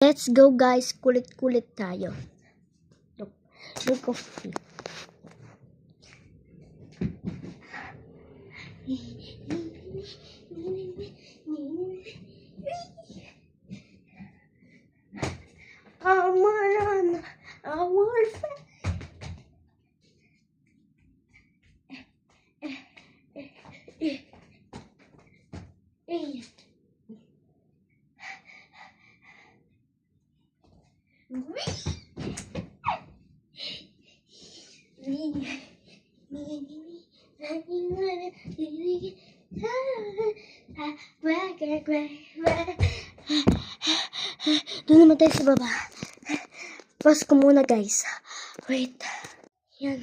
Let's go guys, kulit-kulit tayo. Look of me. Doon naman tayo sa baba. Pause ko muna guys. Wait. Yan.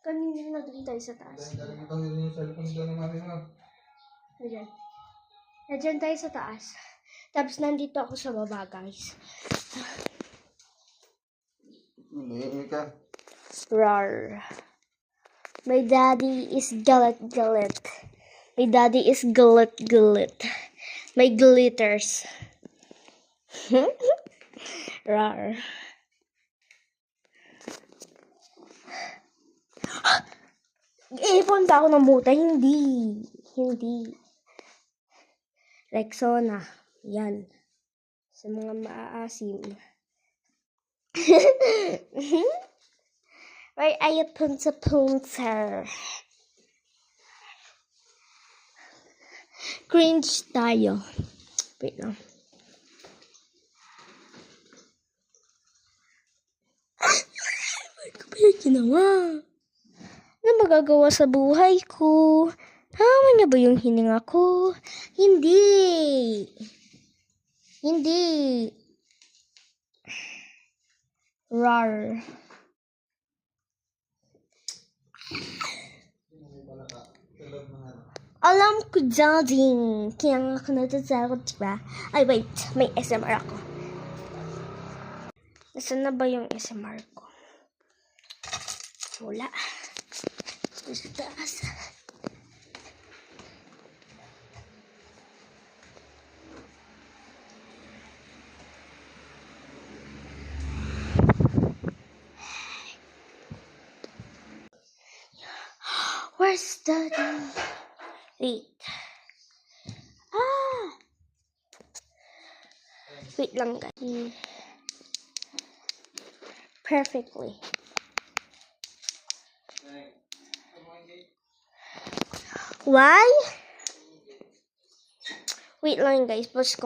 Kanina na doon tayo sa taas. Ayan. Diyan tayo sa taas. Tapos nandito ako sa baba guys. Rar. My daddy is galit. My daddy is galit. My glitters. Rar. Ipon ba ako ng buta? Hindi. Rexona. Yan. Sa mga maaasim. Why are you punta? Cringe tayo. Wait lang. Ano ko ba yung ginawa? Ano magagawa sa buhay ko? Tama niya ba yung hininga ko? Hindi. Rar. Alam ko, daddy. Kaya nga ako natatakot, diba? Ay, wait. May SMR ako. Nasaan na ba yung SMR ko? Wala. Sa taas. Where's daddy? Wait. Wait lang guys. Perfectly. Why? Wait lang guys. Pause ko.